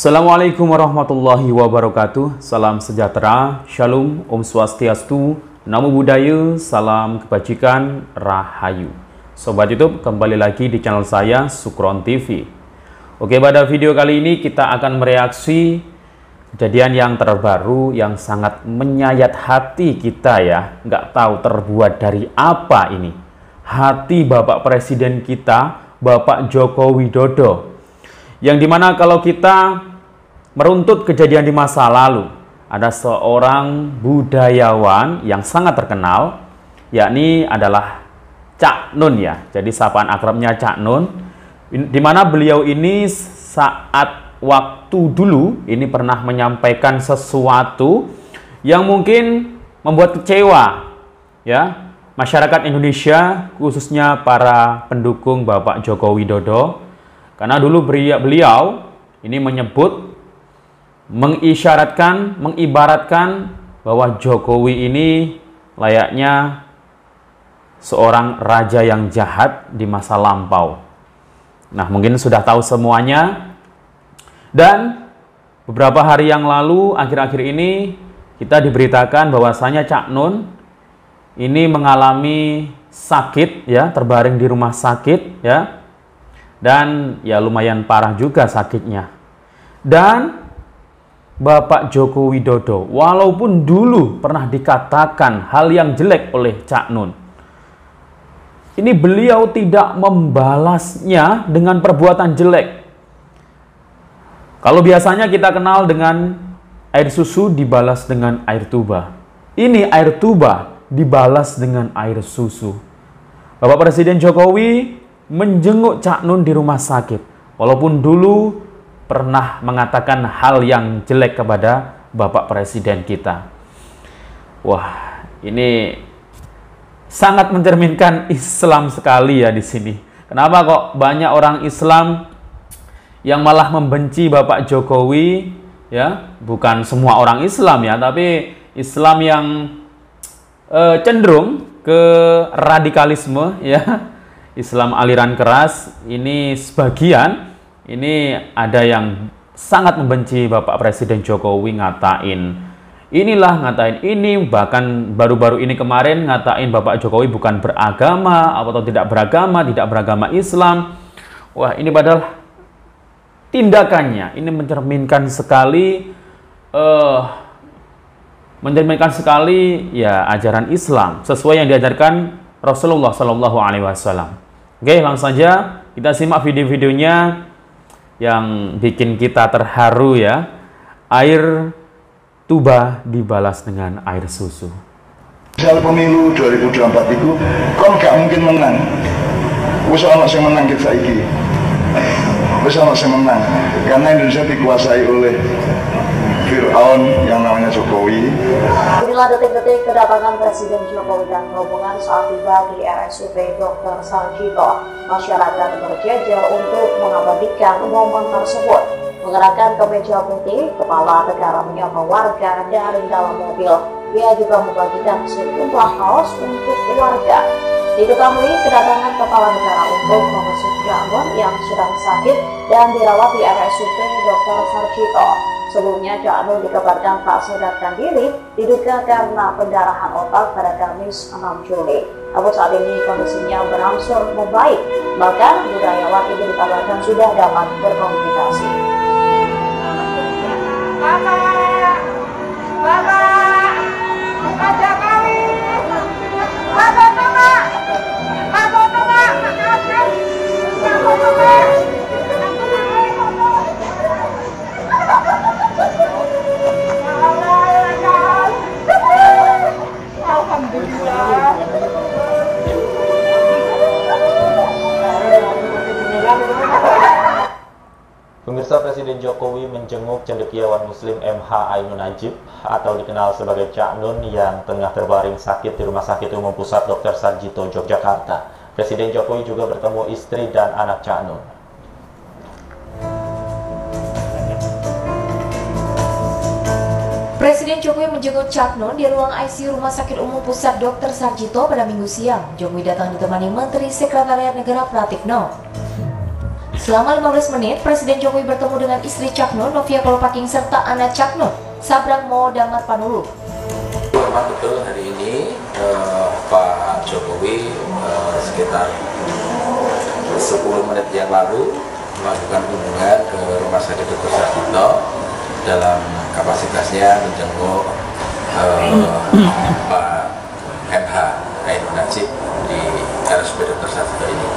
Assalamualaikum warahmatullahi wabarakatuh. Salam sejahtera, shalom, om swastiastu, namo buddhaya, salam kebajikan, rahayu. Sobat YouTube, kembali lagi di channel saya, Sukron TV. Oke, pada video kali ini kita akan mereaksi kejadian yang terbaru yang sangat menyayat hati kita ya. Nggak tahu terbuat dari apa ini. Hati Bapak Presiden kita, Bapak Joko Widodo. Yang dimana kalau kita meruntut kejadian di masa lalu, ada seorang budayawan yang sangat terkenal, yakni adalah Cak Nun ya. Jadi sapaan akrabnya Cak Nun, dimana beliau ini saat waktu dulu ini pernah menyampaikan sesuatu yang mungkin membuat kecewa ya masyarakat Indonesia, khususnya para pendukung Bapak Joko Widodo. Karena dulu beliau ini menyebut, mengisyaratkan, mengibaratkan bahwa Jokowi ini layaknya seorang raja yang jahat di masa lampau. Nah, mungkin sudah tahu semuanya. Dan beberapa hari yang lalu, akhir-akhir ini, kita diberitakan bahwasanya Cak Nun ini mengalami sakit ya, terbaring di rumah sakit ya. Dan ya lumayan parah juga sakitnya. Dan Bapak Joko Widodo, walaupun dulu pernah dikatakan hal yang jelek oleh Cak Nun, ini beliau tidak membalasnya dengan perbuatan jelek. Kalau biasanya kita kenal dengan air susu dibalas dengan air tuba. Ini air tuba dibalas dengan air susu. Bapak Presiden Jokowi menjenguk Cak Nun di rumah sakit, walaupun dulu pernah mengatakan hal yang jelek kepada Bapak Presiden kita. Wah, ini sangat mencerminkan Islam sekali ya di sini. Kenapa kok banyak orang Islam yang malah membenci Bapak Jokowi ya? Bukan semua orang Islam ya, tapi Islam yang cenderung ke radikalisme ya. Islam aliran keras ini sebagian ini ada yang sangat membenci Bapak Presiden Jokowi, ngatain ngatain ini, bahkan baru-baru ini kemarin ngatain Bapak Jokowi bukan beragama atau tidak beragama Islam. Wah, ini padahal tindakannya ini mencerminkan sekali ya ajaran Islam sesuai yang diajarkan Rasulullah Shallallahu Alaihi Wasallam. Oke, langsung saja kita simak video-videonya yang bikin kita terharu ya. Air tuba dibalas dengan air susu. Misal pemilu 2024 itu kon gak mungkin menang. Wis ana sing menang kita saiki. Wis ana sing menang karena Indonesia dikuasai oleh Fir'aun yang namanya Jokowi. Inilah detik-detik kedatangan Presiden Jokowi dan rombongan saat tiba di RSUP Dr. Sarjito. Masyarakat berjejer untuk mengabadikan momen tersebut. Mengenakan kemeja putih, kepala negara menyapa warga dari dalam mobil. Ia juga membagikan sejumlah kaos untuk warga. Diketahui kedatangan kepala negara untuk mengusut Cak Nun yang sedang sakit dan dirawat di RSUP Dr. Sarjito. Sebelumnya Cak Nun dikabarkan tak sadarkan diri, diduga karena pendarahan otak pada Kamis 6 Juli. Namun saat ini kondisinya berangsur membaik. Bahkan budayawan itu dikabarkan sudah dapat berkomunikasi. Bapak Jokowi, Bapak Tengah, Pemirsa, Presiden Jokowi menjenguk cendekiawan Muslim MH Ainun Najib atau dikenal sebagai Cak Nun yang tengah terbaring sakit di Rumah Sakit Umum Pusat Dr. Sarjito, Yogyakarta. Presiden Jokowi juga bertemu istri dan anak Cak Nun. Presiden Jokowi menjenguk Cak Nun di ruang ICU Rumah Sakit Umum Pusat Dr. Sarjito pada Minggu siang. Jokowi datang ditemani Menteri Sekretariat Negara Pratikno. Selama 15 menit, Presiden Jokowi bertemu dengan istri Cak Nun, Novia Kolopaking, serta anak Cak Nun, Sabrang Mo Damar Panulu. Memang betul hari ini Pak Jokowi sekitar 10 menit yang lalu melakukan kunjungan ke Rumah Sakit Dr. Sarjito dalam kapasitasnya menjenguk Pak MH Ainun Najib di RSUP Dr. Sarjito ini.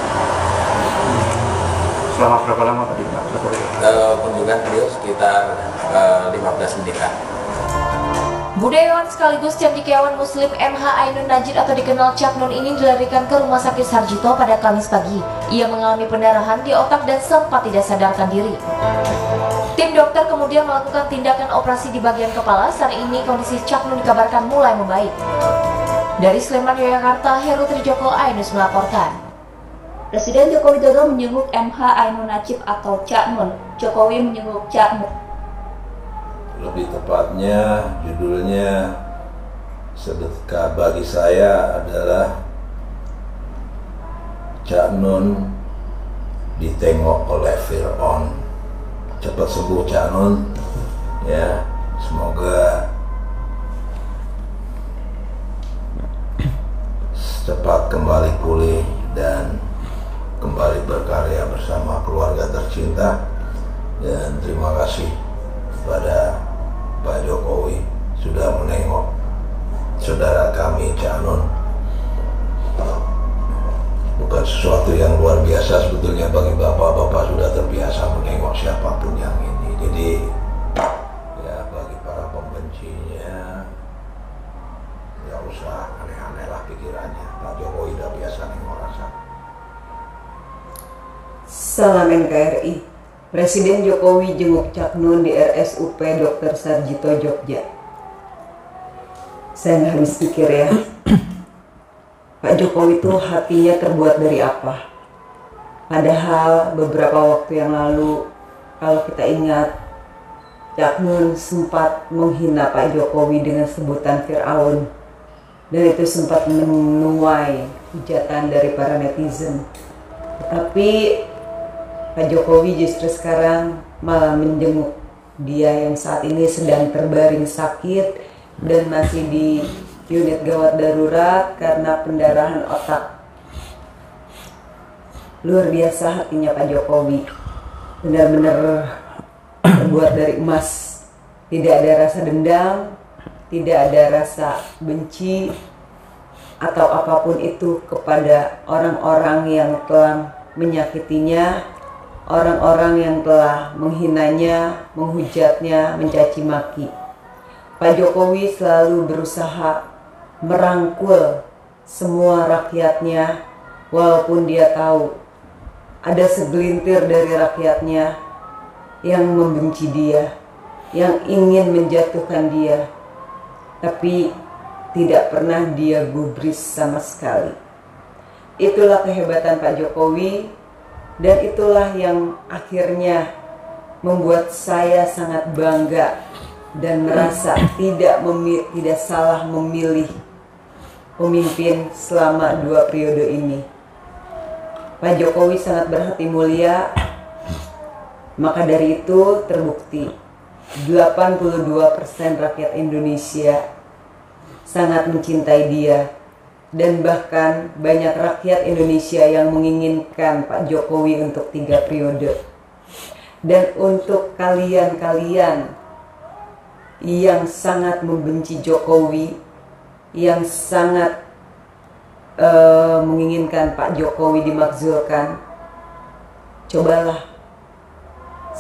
Selama berapa lama tadi Pak? Kunjungan beliau sekitar 15 menitan. Budayawan sekaligus cendekiawan Muslim MH Ainun Najib atau dikenal Cak Nun ini dilarikan ke Rumah Sakit Sarjito pada Kamis pagi. Ia mengalami pendarahan di otak dan sempat tidak sadarkan diri. Tim dokter kemudian melakukan tindakan operasi di bagian kepala. Saat ini kondisi Cak Nun dikabarkan mulai membaik. Dari Sleman, Yogyakarta, Heru Trijoko, Ainus melaporkan. Presiden Joko Widodo menyenguk MH Ainun Najib atau Cak Nun. Jokowi menyenguk Cak Nun. Lebih tepatnya judulnya sedekah bagi saya adalah Cak Nun ditengok oleh Fir'aun. Cepat sembuh Cak Nun, ya, semoga cepat kembali pulih dan kembali berkarya bersama keluarga tercinta. Dan terima kasih kepada Pak Jokowi sudah menengok saudara kami Cak Nun. Bukan sesuatu yang luar biasa sebetulnya bagi bapak-bapak, sudah terbiasa menengok siapapun yang ini. Jadi ya bagi para pembencinya ya usah aneh-aneh lah pikirannya. Pak Jokowi udah biasa nengok rasa. Salam NKRI. Presiden Jokowi jenguk Cak Nun di RSUP Dr. Sarjito, Jogja. Saya nggak habis pikir ya, Pak Jokowi itu hatinya terbuat dari apa? Padahal beberapa waktu yang lalu, kalau kita ingat, Cak Nun sempat menghina Pak Jokowi dengan sebutan Fir'aun. Dan itu sempat menuai hujatan dari para netizen. Tapi Pak Jokowi justru sekarang malah menjenguk dia yang saat ini sedang terbaring sakit dan masih di unit gawat darurat karena pendarahan otak. Luar biasa hatinya Pak Jokowi, benar-benar terbuat dari emas. Tidak ada rasa dendam, tidak ada rasa benci atau apapun itu kepada orang-orang yang telah menyakitinya, orang-orang yang telah menghinanya, menghujatnya, mencaci maki. Pak Jokowi selalu berusaha merangkul semua rakyatnya, walaupun dia tahu ada segelintir dari rakyatnya yang membenci dia, yang ingin menjatuhkan dia, tapi tidak pernah dia gubris sama sekali. Itulah kehebatan Pak Jokowi. Dan itulah yang akhirnya membuat saya sangat bangga dan merasa tidak salah memilih pemimpin selama 2 periode ini. Pak Jokowi sangat berhati mulia, maka dari itu terbukti 82% rakyat Indonesia sangat mencintai dia. Dan bahkan banyak rakyat Indonesia yang menginginkan Pak Jokowi untuk 3 periode. Dan untuk kalian-kalian yang sangat membenci Jokowi, yang sangat menginginkan Pak Jokowi dimakzulkan, cobalah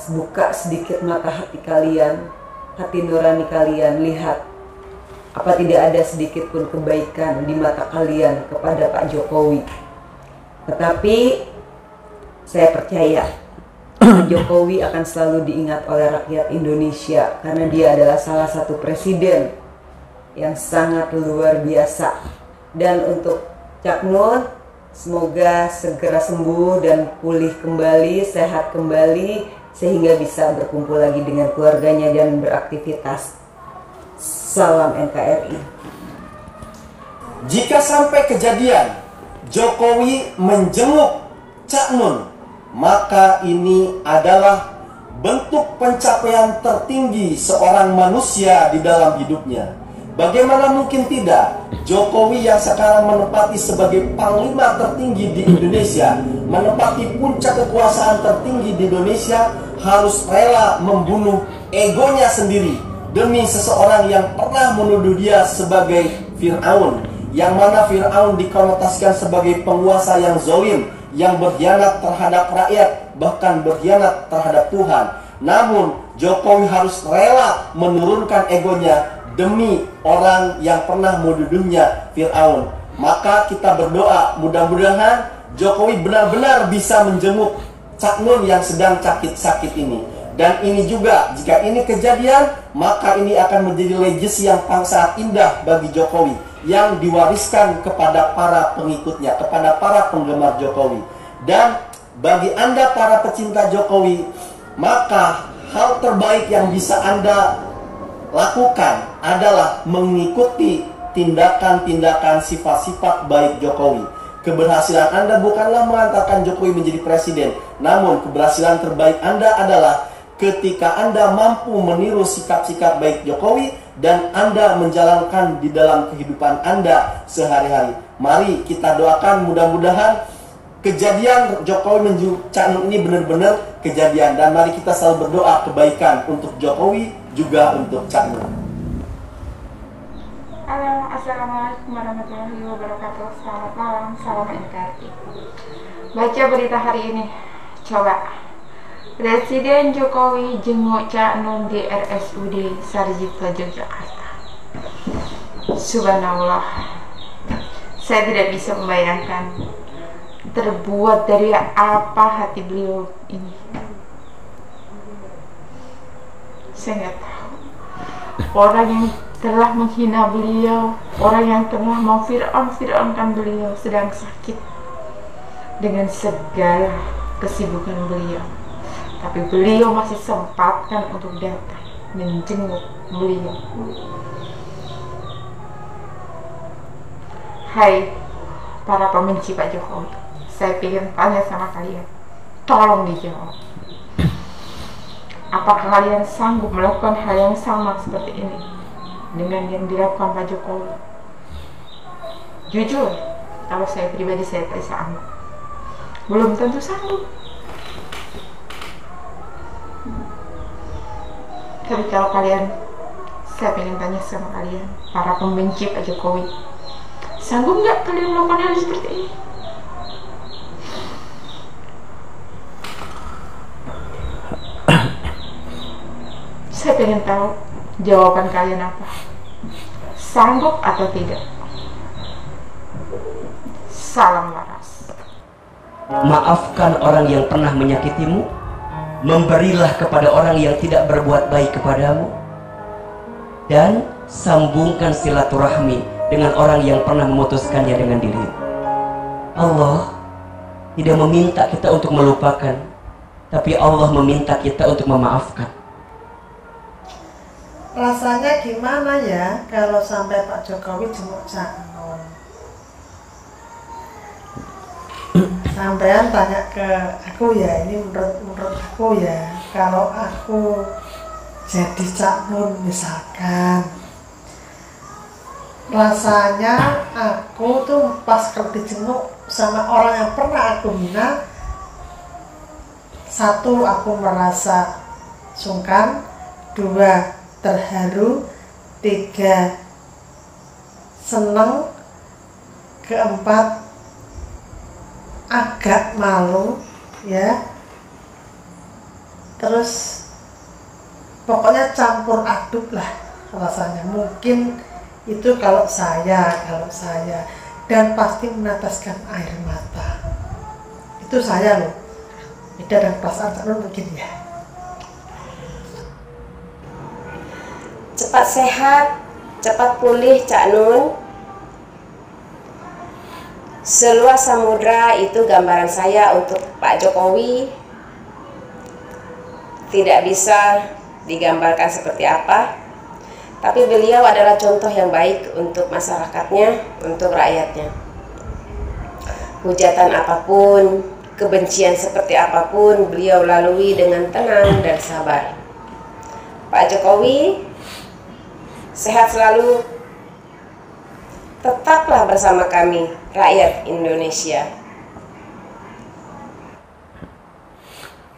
buka sedikit mata hati kalian, hati nurani kalian, lihat apa tidak ada sedikit pun kebaikan di mata kalian kepada Pak Jokowi. Tetapi saya percaya Pak Jokowi akan selalu diingat oleh rakyat Indonesia karena dia adalah salah satu presiden yang sangat luar biasa. Dan untuk Cak Nun, semoga segera sembuh dan pulih kembali, sehat kembali, sehingga bisa berkumpul lagi dengan keluarganya dan beraktivitas. Salam NKRI. Jika sampai kejadian Jokowi menjenguk Cak Nun maka ini adalah bentuk pencapaian tertinggi seorang manusia di dalam hidupnya. Bagaimana mungkin tidak, Jokowi yang sekarang menempati sebagai panglima tertinggi di Indonesia, menempati puncak kekuasaan tertinggi di Indonesia, harus rela membunuh egonya sendiri demi seseorang yang pernah menuduh dia sebagai Fir'aun, yang mana Fir'aun dikonotasikan sebagai penguasa yang zalim, yang berkhianat terhadap rakyat, bahkan berkhianat terhadap Tuhan. Namun Jokowi harus rela menurunkan egonya demi orang yang pernah menuduhnya Fir'aun. Maka kita berdoa, mudah-mudahan Jokowi benar-benar bisa menjenguk Cak Nun yang sedang sakit-sakit ini. Dan ini juga, jika ini kejadian, maka ini akan menjadi legacy yang sangat indah bagi Jokowi, yang diwariskan kepada para pengikutnya, kepada para penggemar Jokowi. Dan bagi Anda para pecinta Jokowi, maka hal terbaik yang bisa Anda lakukan adalah mengikuti tindakan-tindakan sifat-sifat baik Jokowi. Keberhasilan Anda bukanlah mengantarkan Jokowi menjadi presiden, namun keberhasilan terbaik Anda adalah ketika Anda mampu meniru sikap-sikap baik Jokowi dan Anda menjalankan di dalam kehidupan Anda sehari-hari. Mari kita doakan mudah-mudahan kejadian Jokowi menuju Cak Nun ini benar-benar kejadian, dan mari kita selalu berdoa kebaikan untuk Jokowi juga untuk Cak Nun. Halo, assalamualaikum warahmatullahi wabarakatuh. Selamat malam, salam NKRI. Baca berita hari ini. Coba, Presiden Jokowi jenguk Cak Nun di RSUD Sarjito Yogyakarta. Subhanallah, saya tidak bisa membayangkan terbuat dari apa hati beliau ini. Saya nggak tahu. Orang yang telah menghina beliau, orang yang telah mau fir'aun-fir'aunkan beliau sedang sakit dengan segala kesibukan beliau, tapi beliau masih sempatkan untuk datang menjenguk beliau. Hai para pembenci Pak Jokowi, saya ingin tanya sama kalian, tolong dijawab. Apakah kalian sanggup melakukan hal yang sama seperti ini dengan yang dilakukan Pak Jokowi? Jujur, kalau saya pribadi saya tak sanggup. Belum tentu sanggup. Tapi kalau kalian, saya ingin tanya sama kalian, para pembenci Pak Jokowi, sanggup nggak kalian melakukan hal seperti ini? Saya pengen tahu jawaban kalian apa. Sanggup atau tidak? Salam waras. Maafkan orang yang pernah menyakitimu, memberilah kepada orang yang tidak berbuat baik kepadamu, dan sambungkan silaturahmi dengan orang yang pernah memutuskannya dengan dirimu. Allah tidak meminta kita untuk melupakan, tapi Allah meminta kita untuk memaafkan. Rasanya gimana ya kalau sampai Pak Jokowi jenguk Cak Nun? Sampean tanya ke aku ya, ini menurut aku ya, kalau aku jadi Cak Nun misalkan, rasanya aku tuh pas kalau dijenguk sama orang yang pernah aku hina, satu aku merasa sungkan, dua terharu, tiga seneng, keempat agak malu ya, terus pokoknya campur aduk lah rasanya. Mungkin itu kalau saya dan pasti meneteskan air mata. Itu saya loh, beda dan perasaan Cak Nun mungkin ya. Cepat sehat, cepat pulih Cak Nun. Seluas samudra itu gambaran saya untuk Pak Jokowi. Tidak bisa digambarkan seperti apa, tapi beliau adalah contoh yang baik untuk masyarakatnya, untuk rakyatnya. Hujatan apapun, kebencian seperti apapun beliau lalui dengan tenang dan sabar. Pak Jokowi, sehat selalu, tetaplah bersama kami, rakyat Indonesia.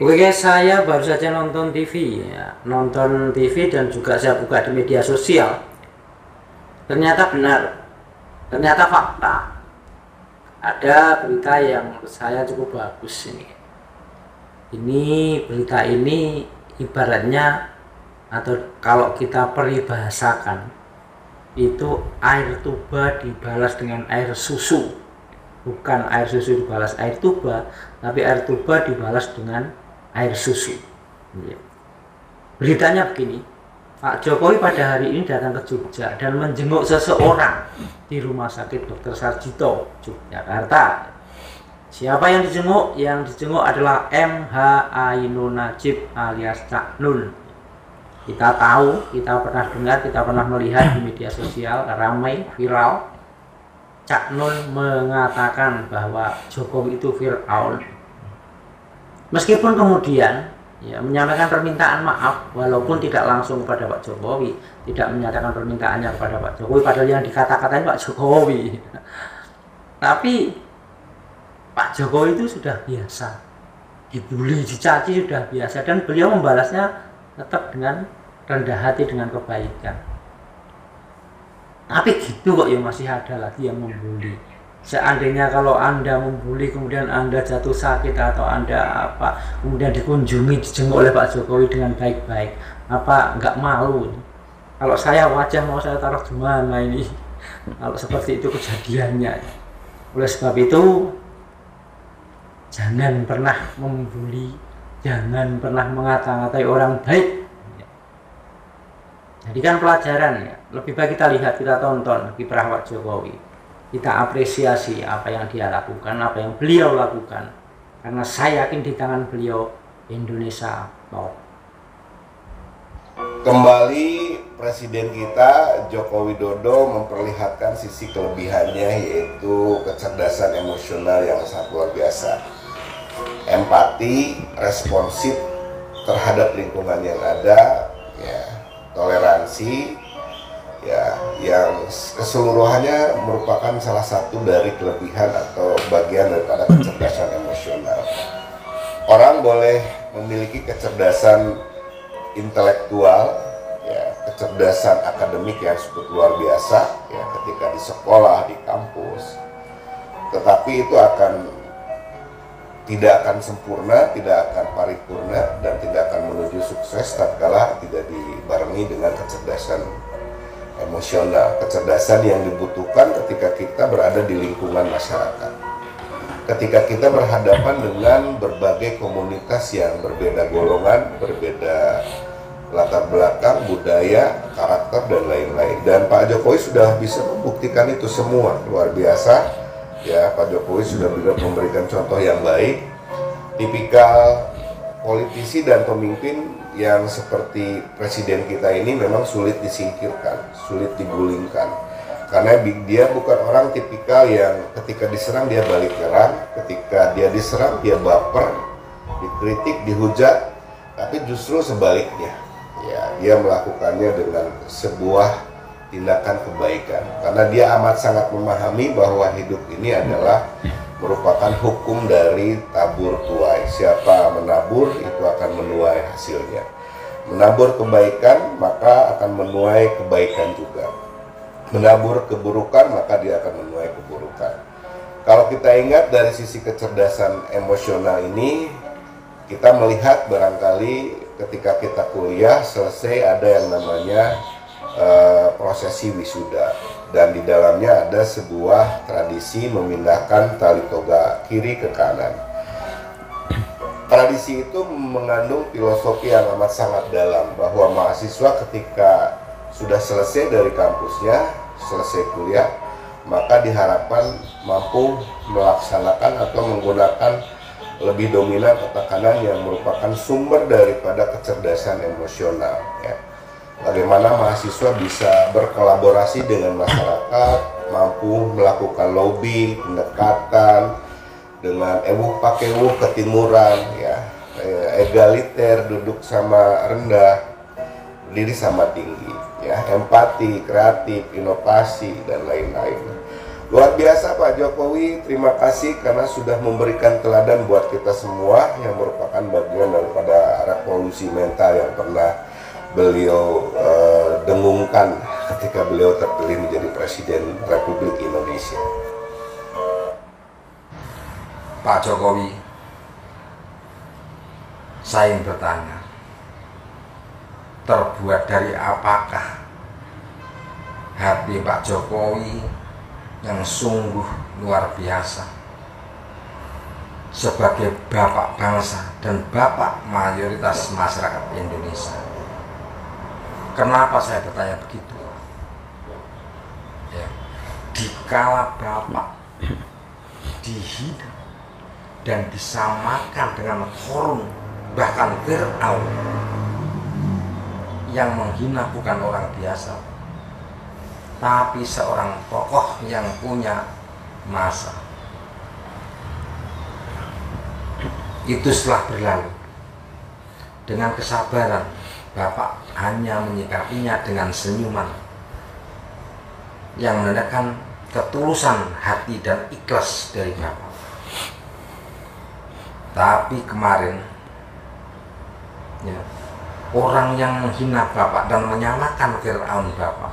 Oke, saya baru saja nonton TV, nonton TV dan juga saya buka di media sosial. Ternyata benar, ternyata fakta. Ada berita yang menurut saya cukup bagus ini. Berita ini ibaratnya, atau kalau kita peribahasakan, itu air tuba dibalas dengan air susu. Bukan air susu dibalas air tuba, tapi air tuba dibalas dengan air susu. Beritanya begini, Pak Jokowi pada hari ini datang ke Jogja dan menjenguk seseorang di Rumah Sakit Dr. Sarjito, Yogyakarta. Siapa yang dijenguk? Yang dijenguk adalah MH Ainun Najib alias Cak Nun. Kita tahu, kita pernah dengar, kita pernah melihat di media sosial ramai, viral. Cak Nun mengatakan bahwa Jokowi itu Fir'aun. Meskipun kemudian menyampaikan permintaan maaf, walaupun tidak langsung kepada Pak Jokowi, tidak menyatakan permintaannya kepada Pak Jokowi, padahal yang dikata-katain Pak Jokowi. Tapi Pak Jokowi itu sudah biasa dibully, dicaci sudah biasa, dan beliau membalasnya tetap dengan rendah hati, dengan kebaikan. Tapi gitu kok ya masih ada lagi yang membuli. Seandainya kalau Anda membuli kemudian Anda jatuh sakit atau Anda kemudian dikunjungi, dijenguk oleh Pak Jokowi dengan baik-baik, nggak malu? Kalau saya wajah mau saya taruh di mana ini kalau seperti itu kejadiannya? Oleh sebab itu, jangan pernah membuli, jangan pernah mengata-ngatai orang baik. Jadikan pelajaran, lebih baik kita lihat, kita tonton kiprah Pak Jokowi. Kita apresiasi apa yang dia lakukan, apa yang beliau lakukan. Karena saya yakin di tangan beliau Indonesia top. Kembali Presiden kita Joko Widodo memperlihatkan sisi kelebihannya, yaitu kecerdasan emosional yang sangat luar biasa. Empati, responsif terhadap lingkungan yang ada, toleransi, yang keseluruhannya merupakan salah satu dari kelebihan atau bagian daripada kecerdasan emosional. Orang boleh memiliki kecerdasan intelektual, kecerdasan akademik yang cukup luar biasa, ketika di sekolah, di kampus, tetapi itu tidak akan sempurna, tidak akan paripurna, dan tidak akan menuju sukses tatkala tidak dibarengi dengan kecerdasan emosional, kecerdasan yang dibutuhkan ketika kita berada di lingkungan masyarakat, ketika kita berhadapan dengan berbagai komunitas yang berbeda golongan, berbeda latar belakang, budaya, karakter, dan lain-lain. Dan Pak Jokowi sudah bisa membuktikan itu semua, luar biasa. Pak Jokowi sudah juga memberikan contoh yang baik, tipikal politisi dan pemimpin yang seperti presiden kita ini memang sulit disingkirkan, sulit digulingkan, karena dia bukan orang tipikal yang ketika diserang dia balik nyerang, ketika dia diserang dia baper, dikritik, dihujat, tapi justru sebaliknya, dia melakukannya dengan sebuah tindakan kebaikan, karena dia amat sangat memahami bahwa hidup ini adalah merupakan hukum dari tabur tuai. Siapa menabur itu akan menuai hasilnya. Menabur kebaikan maka akan menuai kebaikan juga. Menabur keburukan maka dia akan menuai keburukan. Kalau kita ingat dari sisi kecerdasan emosional ini, kita melihat barangkali ketika kita kuliah selesai ada yang namanya prosesi wisuda, dan di dalamnya ada sebuah tradisi memindahkan tali toga kiri ke kanan. Tradisi itu mengandung filosofi yang amat sangat dalam, bahwa mahasiswa ketika sudah selesai dari kampusnya, selesai kuliah, maka diharapkan mampu melaksanakan atau menggunakan lebih dominan otak kanan yang merupakan sumber daripada kecerdasan emosional. Bagaimana mahasiswa bisa berkolaborasi dengan masyarakat, mampu melakukan lobby, pendekatan, dengan ewuh pakai wuh ketimuran, ya, egaliter, duduk sama rendah, berdiri sama tinggi, ya, empati, kreatif, inovasi, dan lain-lain. Luar biasa Pak Jokowi, terima kasih karena sudah memberikan teladan buat kita semua yang merupakan bagian daripada revolusi mental yang pernah beliau dengungkan ketika beliau terpilih menjadi Presiden Republik Indonesia. Pak Jokowi, saya ingin bertanya, terbuat dari apakah hati Pak Jokowi yang sungguh luar biasa sebagai bapak bangsa dan bapak mayoritas masyarakat Indonesia? Kenapa saya bertanya begitu? Ya, dikala bapak dihina dan disamakan dengan Qarun, bahkan Fir'aun, yang menghina bukan orang biasa, tapi seorang tokoh yang punya masa. Itu setelah berlalu, dengan kesabaran, Bapak hanya menyikapinya dengan senyuman yang menandakan ketulusan hati dan ikhlas dari Bapak. Tapi kemarin, ya, orang yang menghina Bapak dan menyamakan Fir'aun Bapak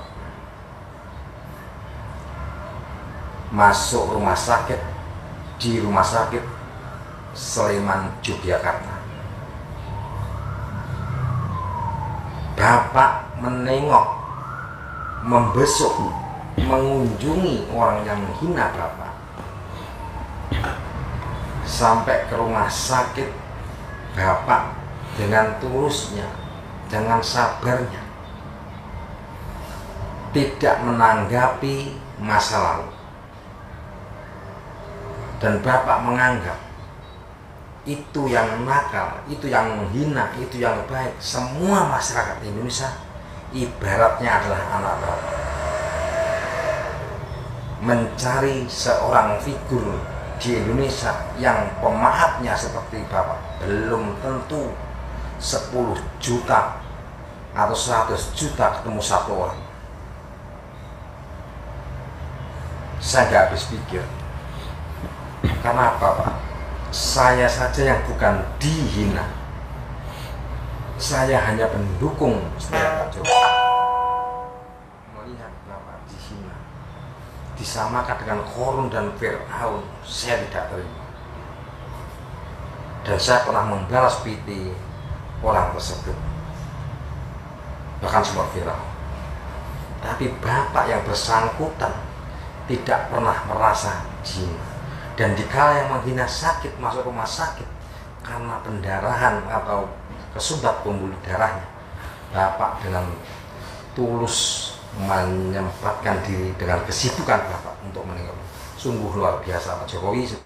masuk rumah sakit, di rumah sakit Sleman, Yogyakarta. Bapak menengok, membesuk, mengunjungi orang yang menghina Bapak. Sampai ke rumah sakit, Bapak dengan tulusnya, dengan sabarnya, tidak menanggapi masa lalu. Dan Bapak menganggap itu yang nakal, itu yang menghina, itu yang baik. Semua masyarakat Indonesia ibaratnya adalah anak Bapak. Mencari seorang figur di Indonesia yang pemaafnya seperti Bapak belum tentu 10 juta atau 100 juta ketemu satu orang. Saya nggak habis pikir. Karena apa, Pak? Saya saja yang bukan dihina. Saya hanya pendukung setia Pak Jokowi. Melihat Bapak dihina, disamakan dengan Qarun dan Fir'aun, saya tidak terima. Dan saya pernah membalas piti orang tersebut, bahkan semua viral. Tapi Bapak yang bersangkutan tidak pernah merasa dihina. Dan dikala yang menghina sakit, masuk rumah sakit karena pendarahan atau kesumbat pembuluh darahnya, Bapak dengan tulus menyempatkan diri dengan kesibukan Bapak untuk meninggal. Sungguh luar biasa Pak Jokowi.